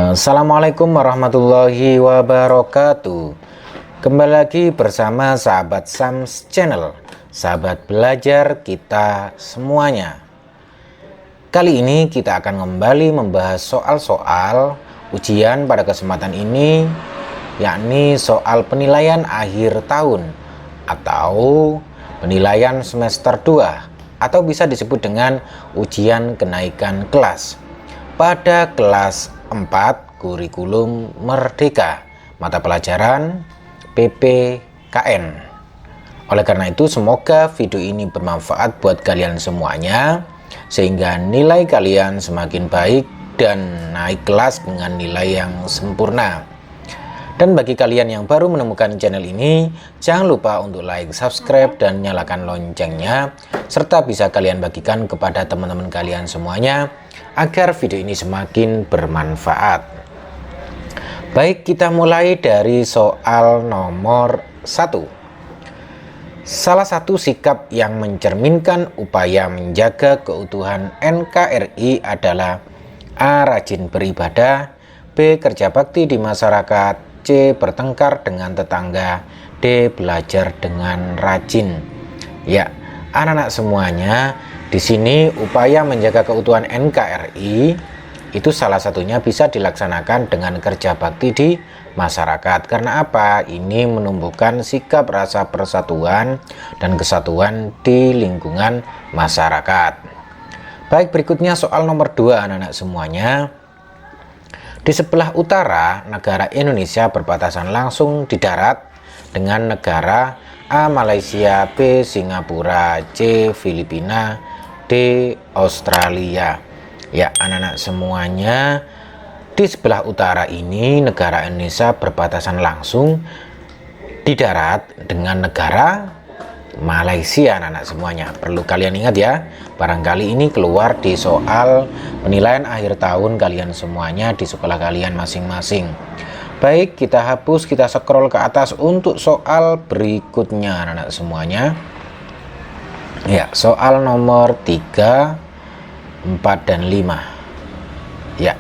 Assalamualaikum warahmatullahi wabarakatuh. Kembali lagi bersama sahabat Sams Channel, sahabat belajar kita semuanya. Kali ini kita akan kembali membahas soal-soal ujian pada kesempatan ini, yakni soal penilaian akhir tahun atau penilaian semester 2, atau bisa disebut dengan ujian kenaikan kelas pada kelas 4 kurikulum merdeka, mata pelajaran PPKN. Oleh karena itu, semoga video ini bermanfaat buat kalian semuanya, sehingga nilai kalian semakin baik dan naik kelas dengan nilai yang sempurna. Dan bagi kalian yang baru menemukan channel ini, jangan lupa untuk like, subscribe, dan nyalakan loncengnya, serta bisa kalian bagikan kepada teman-teman kalian semuanya agar video ini semakin bermanfaat. Baik, kita mulai dari soal nomor 1. Salah satu sikap yang mencerminkan upaya menjaga keutuhan NKRI adalah A. Rajin beribadah, B. Kerja bakti di masyarakat, C. Bertengkar dengan tetangga, D. Belajar dengan rajin. Ya, anak-anak semuanya, di sini upaya menjaga keutuhan NKRI itu salah satunya bisa dilaksanakan dengan kerja bakti di masyarakat. Karena apa? Ini menumbuhkan sikap rasa persatuan dan kesatuan di lingkungan masyarakat. Baik, berikutnya soal nomor 2 anak-anak semuanya. Di sebelah utara negara Indonesia berbatasan langsung di darat dengan negara A. Malaysia, B. Singapura, C. Filipina, D. Australia. Ya, anak-anak semuanya, di sebelah utara ini negara Indonesia berbatasan langsung di darat dengan negara Malaysia. Anak-anak semuanya perlu kalian ingat ya, barangkali ini keluar di soal penilaian akhir tahun kalian semuanya di sekolah kalian masing-masing. Baik, kita hapus, kita scroll ke atas untuk soal berikutnya anak-anak semuanya. Ya, soal nomor 3, 4, dan 5. Ya.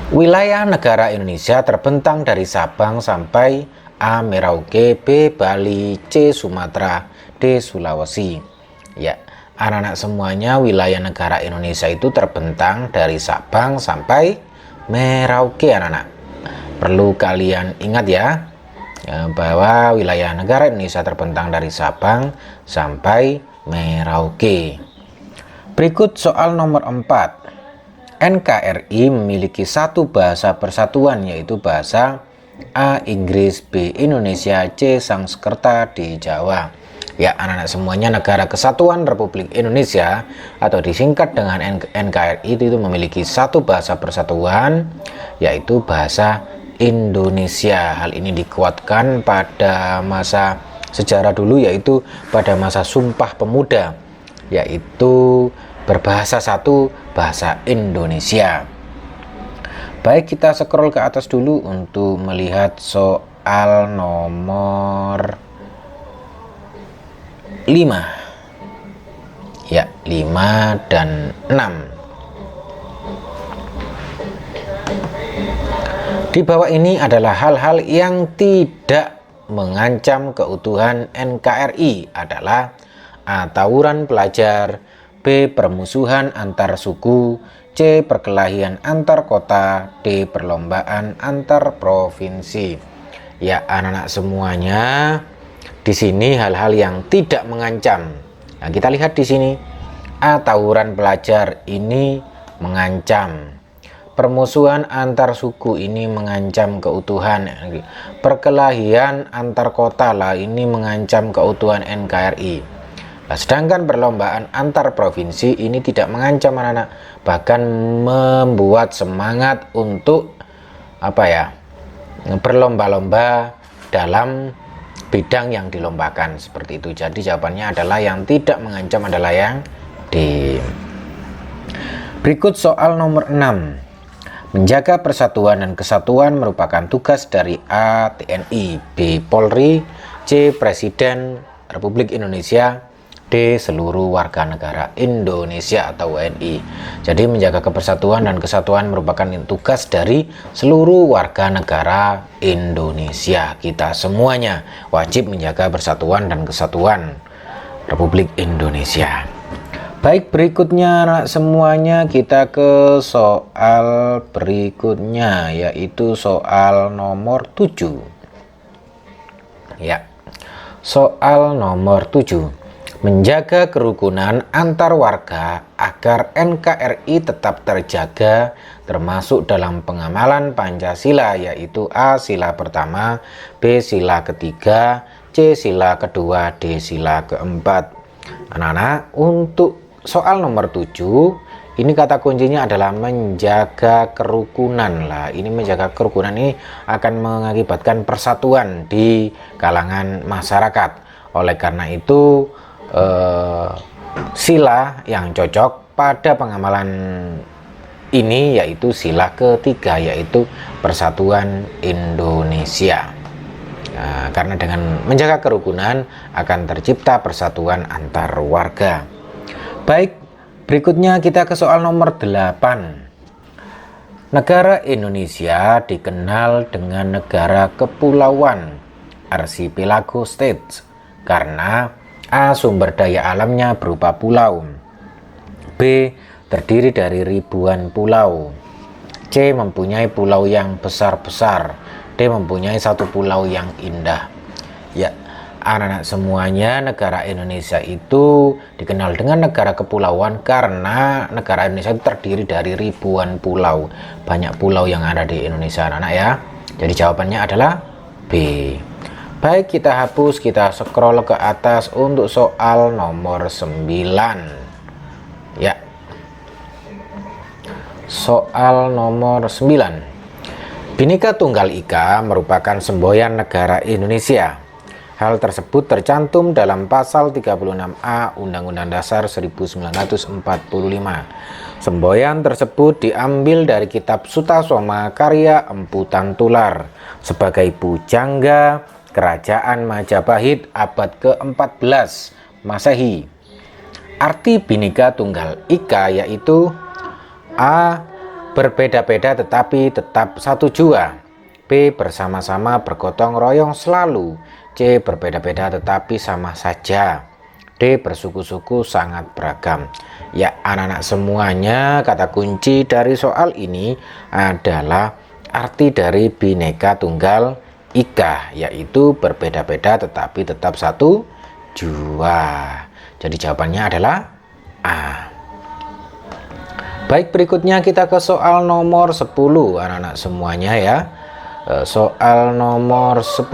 Wilayah negara Indonesia terbentang dari Sabang sampai A. Merauke, B. Bali, C. Sumatera, D. Sulawesi. Ya, anak-anak semuanya, wilayah negara Indonesia itu terbentang dari Sabang sampai Merauke anak-anak. Perlu kalian ingat ya, bahwa wilayah negara Indonesia terbentang dari Sabang sampai Merauke. Berikut soal nomor 4. NKRI memiliki satu bahasa persatuan, yaitu bahasa A. Inggris, B. Indonesia, C. Sanskerta, D. Jawa. Ya, anak-anak semuanya, negara kesatuan Republik Indonesia atau disingkat dengan NKRI itu memiliki satu bahasa persatuan, yaitu bahasa Indonesia. Hal ini dikuatkan pada masa sejarah dulu, yaitu pada masa Sumpah Pemuda, yaitu berbahasa satu, bahasa Indonesia. Baik, kita scroll ke atas dulu untuk melihat soal nomor 5. Ya, 5 dan 6. Di bawah ini adalah hal-hal yang tidak mengancam keutuhan NKRI adalah A. Tawuran pelajar, B. Permusuhan antar suku, C. Perkelahian antar kota, D. Perlombaan antar provinsi. Ya, anak-anak semuanya, di sini hal-hal yang tidak mengancam. Nah, kita lihat di sini, A. Tawuran pelajar ini mengancam. Permusuhan antar suku ini mengancam keutuhan. Perkelahian antar kota lah ini mengancam keutuhan NKRI. Nah, sedangkan perlombaan antar provinsi ini tidak mengancam anak-anak, bahkan membuat semangat untuk berlomba-lomba dalam bidang yang dilombakan, seperti itu. Jadi jawabannya adalah yang tidak mengancam adalah yang D. Berikut soal nomor 6. Menjaga persatuan dan kesatuan merupakan tugas dari A. TNI, B. Polri, C. Presiden Republik Indonesia, D. Seluruh warga negara Indonesia atau WNI. Jadi menjaga kebersatuan dan kesatuan merupakan tugas dari seluruh warga negara Indonesia. Kita semuanya wajib menjaga persatuan dan kesatuan Republik Indonesia. Baik, berikutnya anak semuanya kita ke soal berikutnya, yaitu soal nomor 7. Ya, soal nomor 7. Menjaga kerukunan antar warga agar NKRI tetap terjaga termasuk dalam pengamalan Pancasila, yaitu A. Sila pertama, B. Sila ketiga, C. Sila kedua, D. Sila keempat. Anak-anak, untuk soal nomor 7 ini kata kuncinya adalah menjaga kerukunan. Lah, ini menjaga kerukunan ini akan mengakibatkan persatuan di kalangan masyarakat. Oleh karena itu sila yang cocok pada pengamalan ini yaitu sila ketiga, yaitu Persatuan Indonesia. Nah, karena dengan menjaga kerukunan akan tercipta persatuan antar warga. Baik, berikutnya kita ke soal nomor 8. Negara Indonesia dikenal dengan negara kepulauan (archipelago states) karena A. Sumber daya alamnya berupa pulau, B. Terdiri dari ribuan pulau, C. Mempunyai pulau yang besar-besar, D. Mempunyai satu pulau yang indah. Ya, anak-anak semuanya, negara Indonesia itu dikenal dengan negara kepulauan karena negara Indonesia itu terdiri dari ribuan pulau. Banyak pulau yang ada di Indonesia, anak-anak ya. Jadi jawabannya adalah B. Baik, kita hapus, kita scroll ke atas untuk soal nomor 9. Ya. Soal nomor 9. Bhinneka Tunggal Ika merupakan semboyan negara Indonesia. Hal tersebut tercantum dalam pasal 36A Undang-Undang Dasar 1945. Semboyan tersebut diambil dari kitab Sutasoma karya Empu Tantular sebagai pujangga Kerajaan Majapahit abad ke-14 Masehi. Arti Bhinneka Tunggal Ika yaitu A. Berbeda-beda tetapi tetap satu jua, B. Bersama-sama bergotong royong selalu, C. Berbeda-beda tetapi sama saja, D. Bersuku-suku sangat beragam. Ya, anak-anak semuanya, kata kunci dari soal ini adalah arti dari Bhinneka Tunggal Ika, yaitu berbeda-beda tetapi tetap satu jua. Jadi jawabannya adalah A. Baik, berikutnya kita ke soal nomor 10 anak-anak semuanya ya. Soal nomor 10.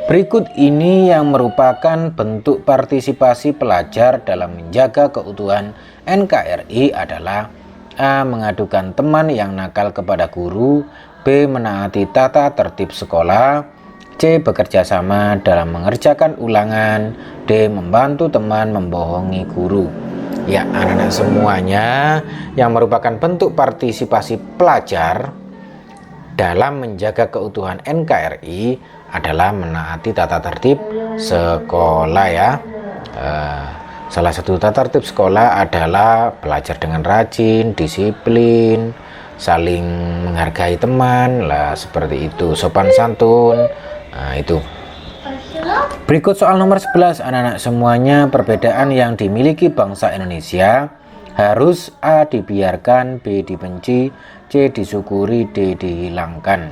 Berikut ini yang merupakan bentuk partisipasi pelajar dalam menjaga keutuhan NKRI adalah A. Mengadukan teman yang nakal kepada guru, B. Menaati tata tertib sekolah, C. Bekerja sama dalam mengerjakan ulangan, D. Membantu teman membohongi guru. Ya, anak-anak semuanya, yang merupakan bentuk partisipasi pelajar dalam menjaga keutuhan NKRI adalah menaati tata tertib sekolah ya. Salah satu tata tertib sekolah adalah belajar dengan rajin, disiplin, saling menghargai teman lah, seperti itu, sopan santun. Nah, itu. Berikut soal nomor 11 anak-anak semuanya. Perbedaan yang dimiliki bangsa Indonesia harus A. dibiarkan, B. dibenci, C. disyukuri, D. dihilangkan.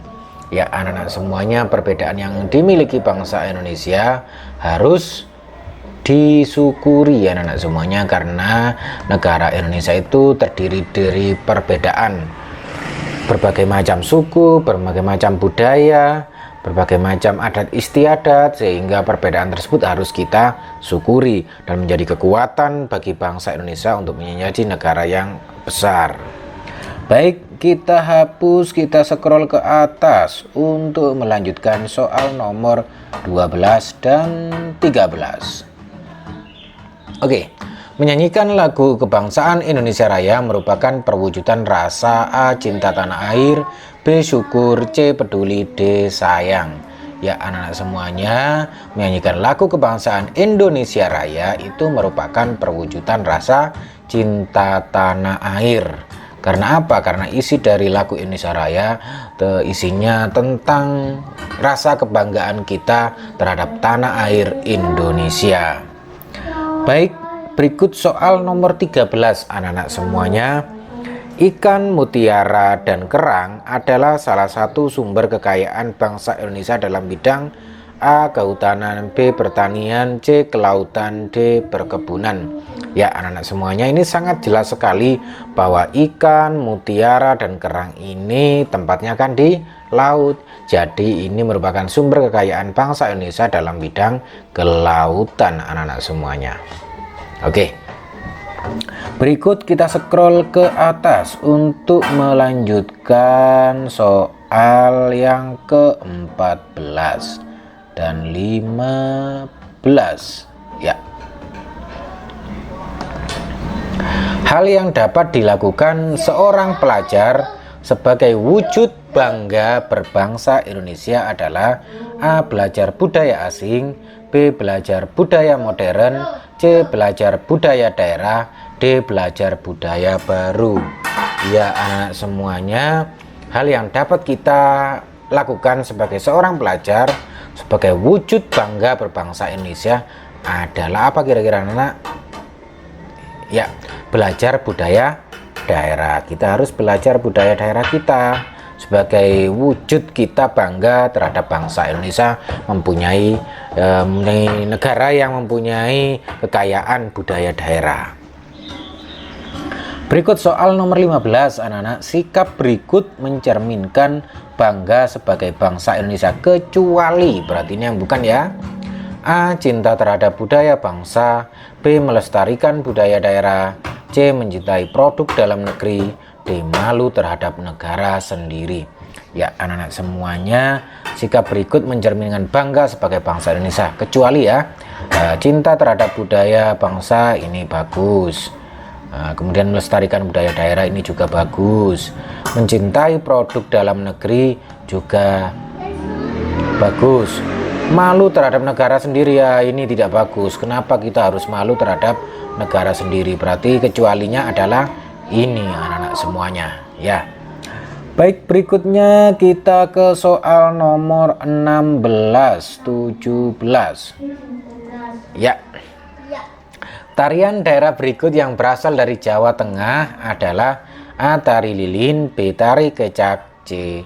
Ya, anak-anak semuanya, perbedaan yang dimiliki bangsa Indonesia harus disyukuri ya anak-anak semuanya, karena negara Indonesia itu terdiri dari perbedaan, berbagai macam suku, berbagai macam budaya, berbagai macam adat istiadat, sehingga perbedaan tersebut harus kita syukuri dan menjadi kekuatan bagi bangsa Indonesia untuk menjadi negara yang besar. Baik, kita hapus, kita scroll ke atas untuk melanjutkan soal nomor 12 dan 13. Oke. Menyanyikan lagu kebangsaan Indonesia Raya merupakan perwujudan rasa A. cinta tanah air, B. syukur, C. peduli, D. sayang. Ya anak-anak semuanya, menyanyikan lagu kebangsaan Indonesia Raya itu merupakan perwujudan rasa cinta tanah air. Karena apa? Karena isi dari lagu Indonesia Raya isinya tentang rasa kebanggaan kita terhadap tanah air Indonesia. Baik, berikut soal nomor 13 anak-anak semuanya. Ikan, mutiara, dan kerang adalah salah satu sumber kekayaan bangsa Indonesia dalam bidang A. Kehutanan, B. Pertanian, C. Kelautan, D. Perkebunan. Ya anak-anak semuanya, ini sangat jelas sekali bahwa ikan, mutiara, dan kerang ini tempatnya kan di laut. Jadi ini merupakan sumber kekayaan bangsa Indonesia dalam bidang kelautan anak-anak semuanya. Oke. Berikut kita scroll ke atas untuk melanjutkan soal yang ke-14 dan 15. Ya. Hal yang dapat dilakukan seorang pelajar sebagai wujud bangga berbangsa Indonesia adalah A. Belajar budaya asing, B. Belajar budaya modern, C. Belajar budaya daerah, D. Belajar budaya baru. Ya anak-anak semuanya, hal yang dapat kita lakukan sebagai seorang pelajar sebagai wujud bangga berbangsa Indonesia adalah apa kira-kira anak-anak? Ya, belajar budaya daerah. Kita harus belajar budaya daerah kita sebagai wujud kita bangga terhadap bangsa Indonesia mempunyai negara yang mempunyai kekayaan budaya daerah. Berikut soal nomor 15 anak-anak. Sikap berikut mencerminkan bangga sebagai bangsa Indonesia kecuali, berarti ini yang bukan ya. A. Cinta terhadap budaya bangsa, B. Melestarikan budaya daerah, C. Mencintai produk dalam negeri, D. Malu terhadap negara sendiri. Ya anak-anak semuanya, sikap berikut mencerminkan bangga sebagai bangsa Indonesia kecuali ya, cinta terhadap budaya bangsa ini bagus. Kemudian melestarikan budaya daerah ini juga bagus. Mencintai produk dalam negeri juga bagus. Malu terhadap negara sendiri ya ini tidak bagus. Kenapa kita harus malu terhadap negara sendiri? Berarti kecualinya adalah ini anak-anak semuanya ya. Baik, berikutnya kita ke soal nomor 16, 17. Ya. Tarian daerah berikut yang berasal dari Jawa Tengah adalah A. Tari lilin, B. Tari kecak, C.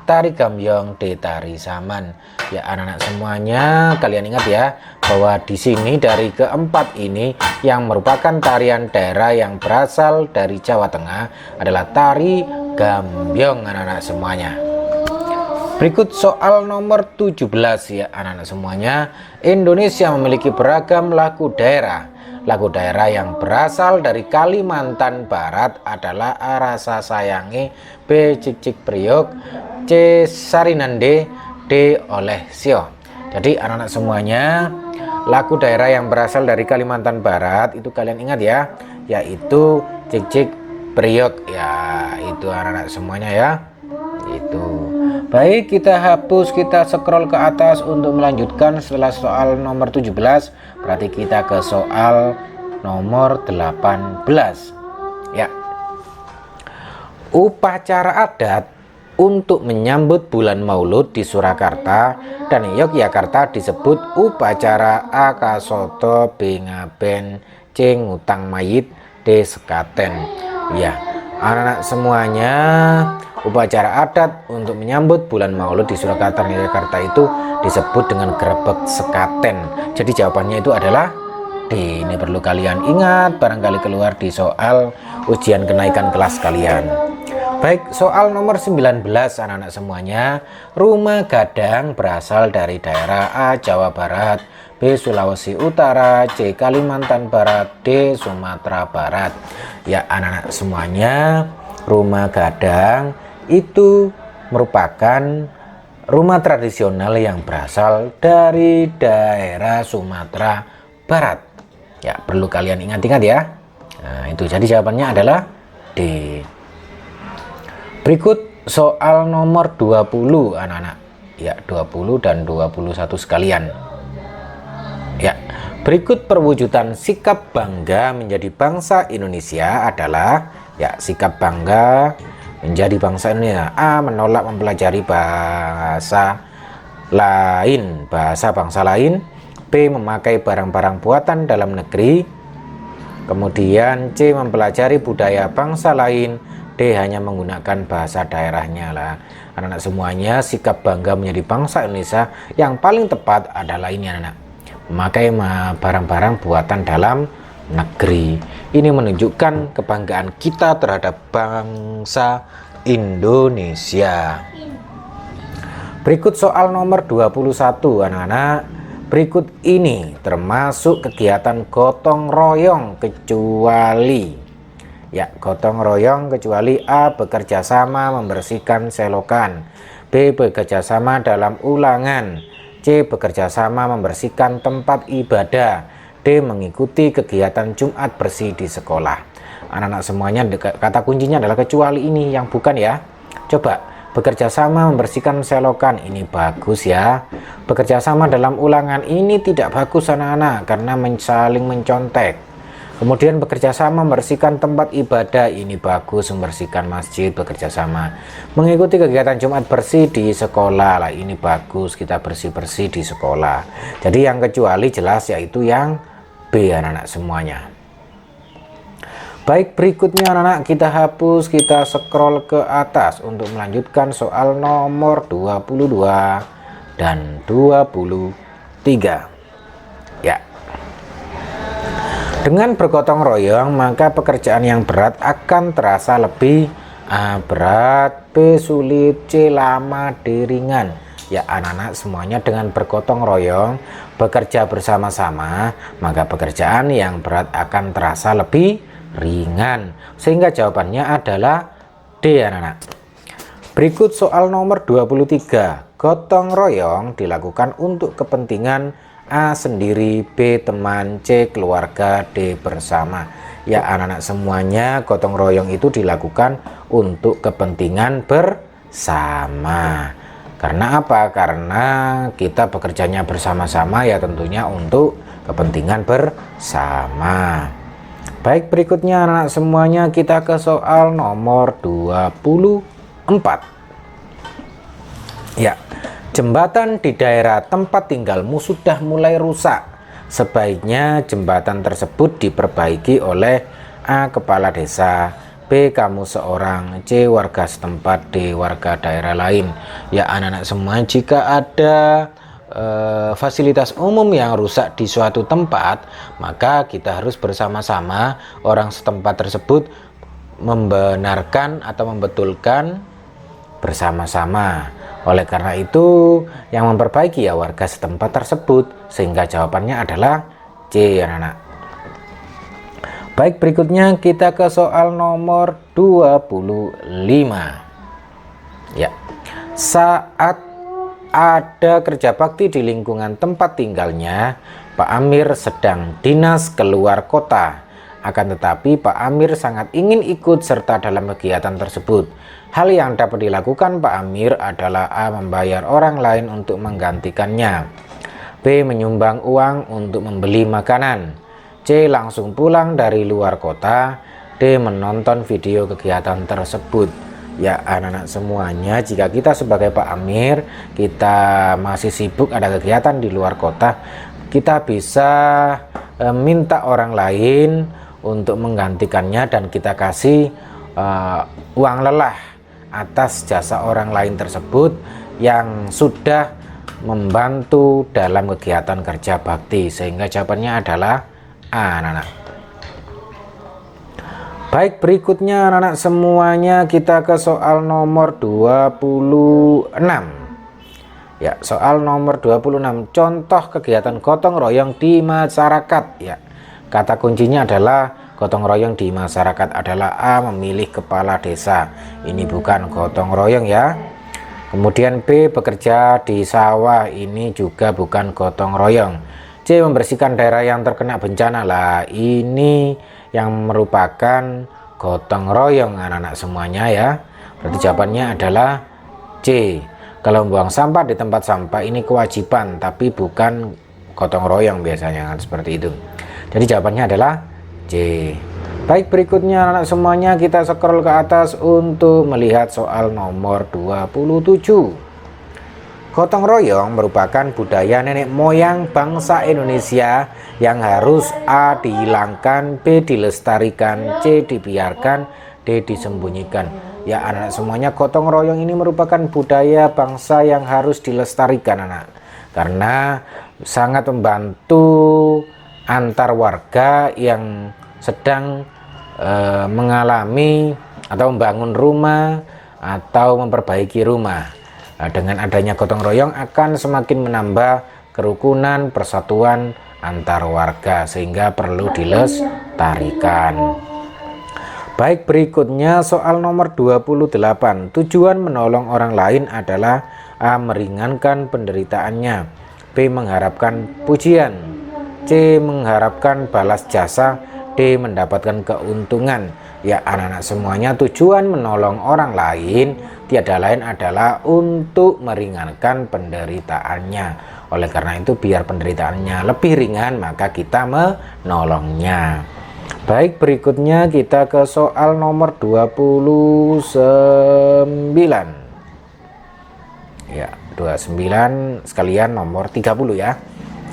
Tari gambyong, D. Tari saman. Ya anak-anak semuanya, kalian ingat ya bahwa di sini dari keempat ini yang merupakan tarian daerah yang berasal dari Jawa Tengah adalah tari gambyong anak-anak semuanya. Berikut soal nomor 17 ya anak-anak semuanya. Indonesia memiliki beragam lagu daerah. Lagu daerah yang berasal dari Kalimantan Barat adalah A. Rasa Sayangi, B. Cik Cik Priok, C. Sarinande, D. Oleh Sio. Jadi anak-anak semuanya, lagu daerah yang berasal dari Kalimantan Barat itu kalian ingat ya, yaitu Cik Cik Priok. Ya itu anak-anak semuanya ya. Itu. Baik, kita hapus, kita scroll ke atas untuk melanjutkan setelah soal nomor 17. Berarti kita ke soal nomor 18. Ya. Upacara adat untuk menyambut bulan Maulud di Surakarta dan Yogyakarta disebut upacara Akasoto, B. Ngaben, C. Ngutang Mayit, D. Sekaten. Ya, anak-anak semuanya, upacara adat untuk menyambut bulan Maulud di Surakarta dan Yogyakarta itu disebut dengan grebek sekaten. Jadi jawabannya itu adalah D. Ini perlu kalian ingat, barangkali keluar di soal ujian kenaikan kelas kalian. Baik, soal nomor 19 anak-anak semuanya. Rumah gadang berasal dari daerah A. Jawa Barat, B. Sulawesi Utara, C. Kalimantan Barat, D. Sumatera Barat. Ya anak-anak semuanya, rumah gadang itu merupakan rumah tradisional yang berasal dari daerah Sumatera Barat. Ya, perlu kalian ingat-ingat ya. Nah, itu jadi jawabannya adalah D. Berikut soal nomor 20 anak-anak. Ya, 20 dan 21 sekalian. Ya, berikut perwujudan sikap bangga menjadi bangsa Indonesia adalah ya, sikap bangga menjadi bangsa Indonesia. A. Menolak mempelajari bahasa bangsa lain. B. Memakai barang-barang buatan dalam negeri. Kemudian C. Mempelajari budaya bangsa lain. D. Hanya menggunakan bahasa daerahnya lah. Anak-anak semuanya, sikap bangga menjadi bangsa Indonesia yang paling tepat adalah ini anak-anak. Memakai barang-barang buatan dalam negeri. Ini menunjukkan kebanggaan kita terhadap bangsa Indonesia. Berikut soal nomor 21 anak-anak. Berikut ini termasuk kegiatan gotong royong kecuali ya, gotong royong kecuali A. Bekerja sama membersihkan selokan. B. Bekerja sama dalam ulangan. C. Bekerja sama membersihkan tempat ibadah. D. Mengikuti kegiatan Jumat bersih di sekolah. Anak-anak semuanya, kata kuncinya adalah kecuali ini yang bukan ya. Coba, bekerja sama membersihkan selokan, ini bagus ya. Bekerja sama dalam ulangan, ini tidak bagus anak-anak karena saling mencontek. Kemudian bekerja sama membersihkan tempat ibadah, ini bagus, membersihkan masjid, bekerja sama. Mengikuti kegiatan Jumat bersih di sekolah, lah ini bagus, kita bersih-bersih di sekolah. Jadi yang kecuali jelas yaitu yang B anak-anak semuanya. Baik, berikutnya anak-anak kita hapus, kita scroll ke atas untuk melanjutkan soal nomor 22 dan 23. Ya. Dengan bergotong royong, maka pekerjaan yang berat akan terasa lebih A. Berat, B. Sulit, C. Lama, D. Ringan. Ya anak-anak semuanya, dengan bergotong royong, bekerja bersama-sama, maka pekerjaan yang berat akan terasa lebih ringan. Sehingga jawabannya adalah D anak-anak. Berikut soal nomor 23. Gotong royong dilakukan untuk kepentingan A. Sendiri, B. Teman, C. Keluarga, D. Bersama. Ya anak-anak semuanya, gotong royong itu dilakukan untuk kepentingan bersama. Karena apa? Karena kita bekerjanya bersama-sama ya, tentunya untuk kepentingan bersama. Baik, berikutnya anak-anak semuanya, kita ke soal nomor 24. Ya, jembatan di daerah tempat tinggalmu sudah mulai rusak. Sebaiknya jembatan tersebut diperbaiki oleh A. Kepala desa, B. Kamu seorang, C. Warga setempat, D. Warga daerah lain. Ya anak-anak semua, jika ada fasilitas umum yang rusak di suatu tempat, maka kita harus bersama-sama orang setempat tersebut membenarkan atau membetulkan bersama-sama. Oleh karena itu yang memperbaiki ya warga setempat tersebut, sehingga jawabannya adalah C anak-anak. Baik, berikutnya kita ke soal nomor 25. Ya, saat ada kerja bakti di lingkungan tempat tinggalnya, Pak Amir sedang dinas keluar kota. Akan tetapi Pak Amir sangat ingin ikut serta dalam kegiatan tersebut. Hal yang dapat dilakukan Pak Amir adalah A. Membayar orang lain untuk menggantikannya, B. Menyumbang uang untuk membeli makanan, C. Langsung pulang dari luar kota, D. Menonton video kegiatan tersebut. Ya anak-anak semuanya, jika kita sebagai Pak Amir, kita masih sibuk ada kegiatan di luar kota, kita bisa minta orang lain untuk menggantikannya dan kita kasih uang lelah atas jasa orang lain tersebut yang sudah membantu dalam kegiatan kerja bakti, sehingga jawabannya adalah A anak-anak. Baik, berikutnya anak-anak semuanya, kita ke soal nomor 26. Ya, soal nomor 26, contoh kegiatan gotong royong di masyarakat. Ya, kata kuncinya adalah gotong royong di masyarakat adalah A. Memilih kepala desa, ini bukan gotong royong ya. Kemudian B. Bekerja di sawah, ini juga bukan gotong royong. C. Membersihkan daerah yang terkena bencana, lah ini yang merupakan gotong royong anak-anak semuanya ya. Berarti jawabannya adalah C. Kalau buang sampah di tempat sampah ini kewajiban, tapi bukan gotong royong biasanya kan seperti itu. Jadi jawabannya adalah C. Baik, berikutnya anak semuanya kita scroll ke atas untuk melihat soal nomor 27. Gotong royong merupakan budaya nenek moyang bangsa Indonesia yang harus A. dihilangkan, B. dilestarikan, C. dibiarkan, D. disembunyikan. Ya anak semuanya, gotong royong ini merupakan budaya bangsa yang harus dilestarikan anak, karena sangat membantu antar warga yang sedang mengalami atau membangun rumah atau memperbaiki rumah. Nah, dengan adanya gotong royong akan semakin menambah kerukunan, persatuan antar warga, sehingga perlu dilestarikan. Baik, berikutnya soal nomor 28. Tujuan menolong orang lain adalah A. meringankan penderitaannya, B. mengharapkan pujian, C. mengharapkan balas jasa, D. mendapatkan keuntungan. Ya anak-anak semuanya, tujuan menolong orang lain tiada lain adalah untuk meringankan penderitaannya. Oleh karena itu, biar penderitaannya lebih ringan, maka kita menolongnya. Baik, berikutnya kita ke soal nomor 29. Ya, 29 sekalian nomor 30 ya.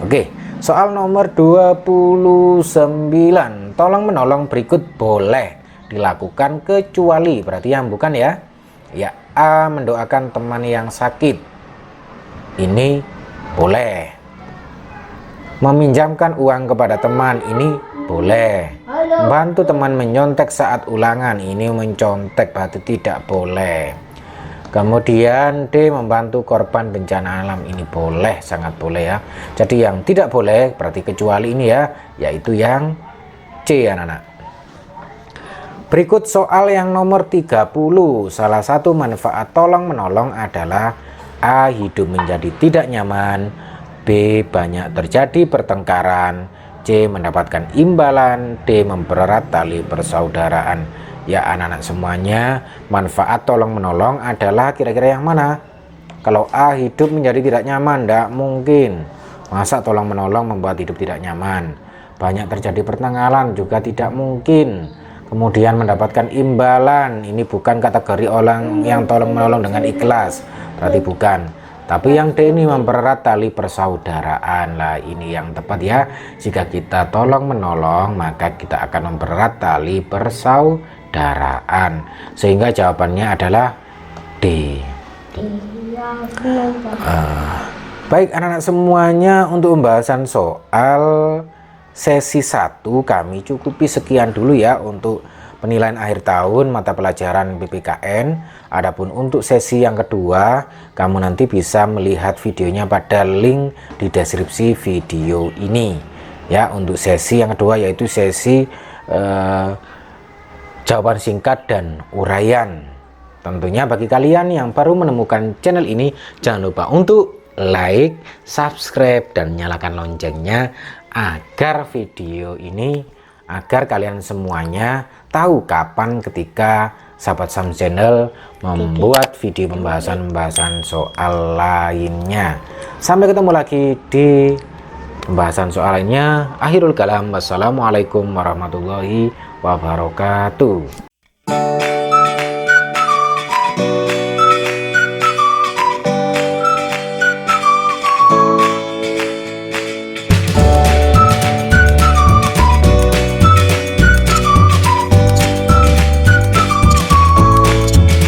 Oke, soal nomor 29. Tolong menolong berikut boleh dilakukan kecuali, berarti yang bukan ya. Ya, A. mendoakan teman yang sakit. Ini boleh. Meminjamkan uang kepada teman, ini boleh. Bantu teman menyontek saat ulangan, ini mencontek, berarti tidak boleh. Kemudian D. membantu korban bencana alam, ini boleh, sangat boleh ya. Jadi yang tidak boleh berarti kecuali ini ya, yaitu yang C anak-anak. Berikut soal yang nomor 30. Salah satu manfaat tolong menolong adalah A. hidup menjadi tidak nyaman, B. banyak terjadi pertengkaran, C. mendapatkan imbalan, D. mempererat tali persaudaraan. Ya anak-anak semuanya, manfaat tolong menolong adalah kira-kira yang mana? Kalau A. hidup menjadi tidak nyaman, tidak mungkin. Masa tolong menolong membuat hidup tidak nyaman? Banyak terjadi pertengkaran juga tidak mungkin. Kemudian mendapatkan imbalan, ini bukan kategori orang yang tolong menolong dengan ikhlas, berarti bukan. Tapi yang D ini mempererat tali persaudaraan. Lah ini yang tepat ya. Jika kita tolong menolong, maka kita akan mempererat tali persaudaraan. Sehingga jawabannya adalah D. Baik anak-anak semuanya, untuk pembahasan soal sesi 1 kami cukupi sekian dulu ya untuk penilaian akhir tahun mata pelajaran PPKN. Adapun untuk sesi yang kedua, kamu nanti bisa melihat videonya pada link di deskripsi video ini ya. Untuk sesi yang kedua yaitu sesi jawaban singkat dan uraian. Tentunya bagi kalian yang baru menemukan channel ini, jangan lupa untuk like, subscribe, dan nyalakan loncengnya agar video ini, agar kalian semuanya tahu kapan ketika sahabat Sam Channel membuat video pembahasan soal lainnya. Sampai ketemu lagi di pembahasan soal lainnya. Akhirul kalam, wassalamualaikum warahmatullahi wabarakatuh.